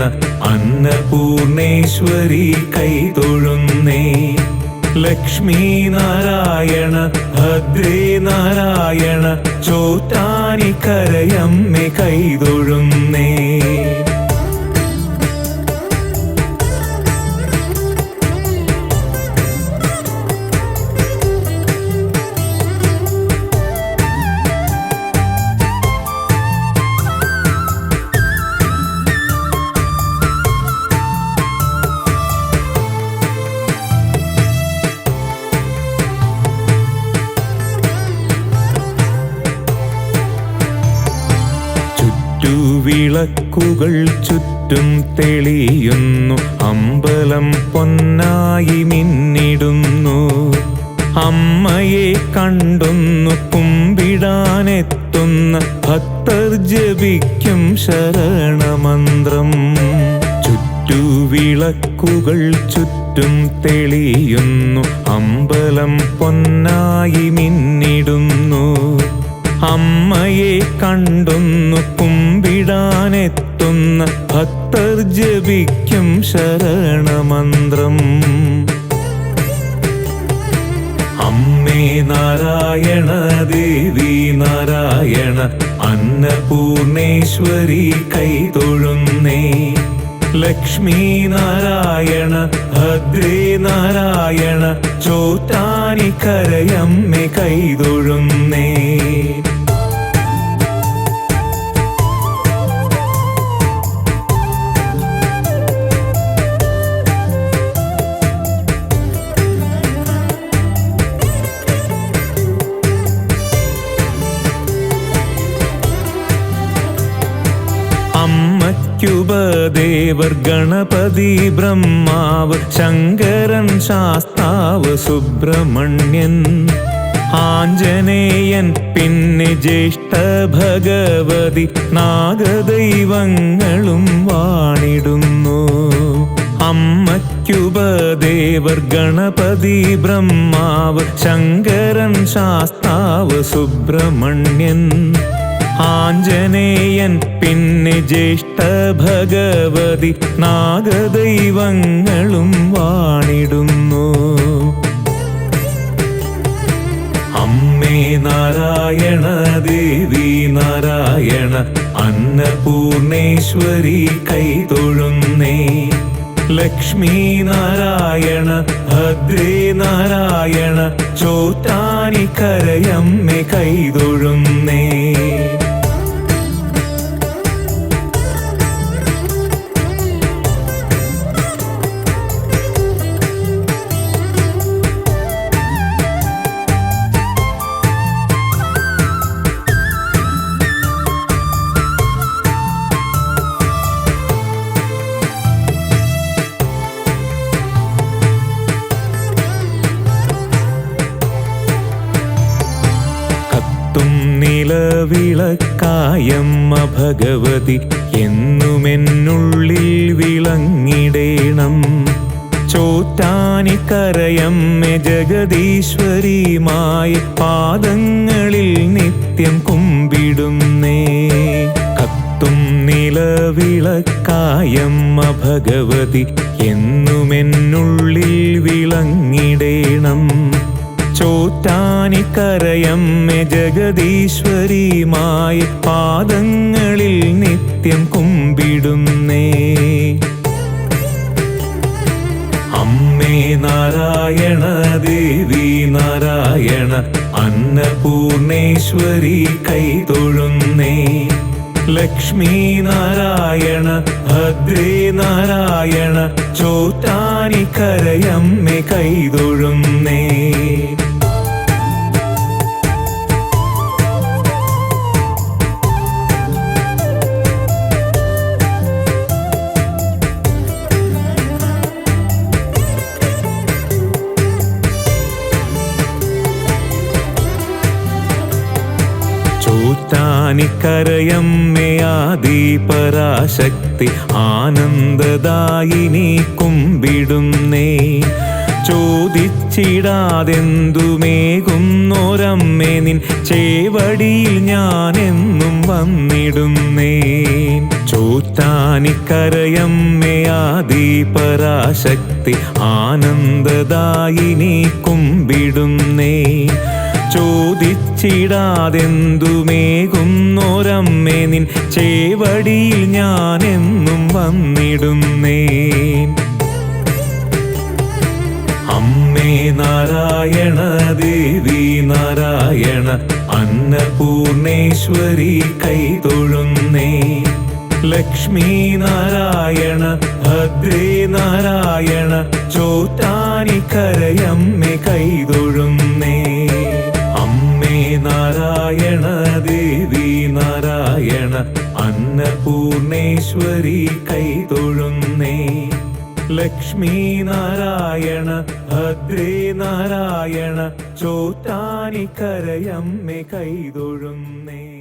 അന്നപൂർണേശ്വരി കൈതൊഴുന്നേ. ലക്ഷ്മി നാരായണ ഭദ്രേ നാരായണ ചോറ്റാനിക്കരയമ്മേ കൈതൊഴുന്നേ. വിളക്കുകൾ ചുറ്റും തെളിയുന്നു, അമ്പലം പൊന്നായി മിന്നിടുന്നു. അമ്മയെ കണ്ടൊന്നു കുമ്പിടാനെത്തുന്ന ഭക്തർ ജപിക്കും ശരണമന്ത്രം. ചുറ്റുവിളക്കുകൾ ചുറ്റും തെളിയുന്നു, അമ്പലം പൊന്നായി മിന്നിടുന്നു. അമ്മയെ കണ്ടൊന്നു കുമ്പിടാനെത്തുന്ന ഭക്തർ ജപിക്കും ശരണമന്ത്രം. അമ്മേ നാരായണ, ദേവി നാരായണ, അന്നപൂർണേശ്വരി കൈതൊഴുന്നേ. ലക്ഷ്മി നാരായണ, ഭദ്രേ നാരായണ, ചോറ്റാനിക്കരയമ്മേ കൈതൊഴുന്നേ. അമ്മയ്ക്കുപദേവർ ഗണപതി ബ്രഹ്മാവ്, ശങ്കരൻ ശാസ്താവ് സുബ്രഹ്മണ്യൻ, ആഞ്ജനേയൻ പിന്നെ ജ്യേഷ്ഠ ഭഗവതി, നാഗദൈവങ്ങളും വാണിടുന്നു. അമ്മയ്ക്കുപദേവർ ഗണപതി ബ്രഹ്മാവ്, ശങ്കരൻ ശാസ്താവ് സുബ്രഹ്മണ്യൻ, ആഞ്ജനേയൻ പിന്നെ ജ്യേഷ്ഠ ഭഗവതി, നാഗദൈവങ്ങളും വാണിടുന്നു. അമ്മേ നാരായണ, ദേവി നാരായണ, അന്നപൂർണേശ്വരി കൈതൊഴുന്നേ. ലക്ഷ്മി നാരായണ, ഭദ്രേ നാരായണ, ചോറ്റാനിക്കരയമ്മേ കൈതൊഴുന്നേ. നിലവിളക്കായമ്മ ഭഗവതി, എന്നുമെന്നുള്ളിൽ വിളങ്ങിടേണം. ചോറ്റാനിക്കരയമ്മേ ജഗദീശ്വരിമായ പാദങ്ങളിൽ നിത്യം കുമ്പിടുന്നേ. കത്തും നിലവിളക്കായമ്മ ഭഗവതി, എന്നുമെന്നുള്ളിൽ വിളങ്ങിടേണം. ചോറ്റാനിക്കരയമ്മേ ജഗദീശ്വരിമായ പാദങ്ങളിൽ നിത്യം കുമ്പിടുന്നേ. അമ്മേ നാരായണ, ദേവി നാരായണ, അന്നപൂർണേശ്വരി കൈതൊഴുന്നേ. ലക്ഷ്മി നാരായണ, ഭദ്രേ നാരായണ, ചോറ്റാനിക്കരയമ്മേ കൈതൊഴുന്നേ. ചോറ്റാനിക്കരയമ്മേ ആദിപരാശക്തി, ആനന്ദദായിനി കുമ്പിടുന്നേ. ചോദിച്ചിടാതെന്തുമേകുന്നോരമ്മേ, നിൻ ചേവടിയിൽ ഞാനെന്നും വന്നിടുന്നേ. ചോറ്റാനിക്കരയമ്മേ ആദിപരാശക്തി, ആനന്ദദായിനി കുമ്പിടുന്നേ. ചോദിച്ചിടാതെന്തുമേകുന്നോരമ്മേ, നിൻ ചേവടിയിൽ ഞാനെന്നും വന്നിടുന്നേ. അമ്മേ നാരായണ, ദേവി നാരായണ, അന്നപൂർണേശ്വരി കൈതൊഴുന്നേ. ലക്ഷ്മി നാരായണ, ഭദ്രേ നാരായണ, ചോറ്റാനിക്കരയമ്മേ കൈതൊഴുന്നേ. അമ്മേ നാരായണ, ദേവി നാരായണ, അന്നപൂർണേശ്വരി കൈതൊഴുന്നേ. ലക്ഷ്മീ നാരായണ ഭദ്രേ നാരായണ ചോറ്റാനിക്കരയമ്മേ കൈതൊഴുന്നേ.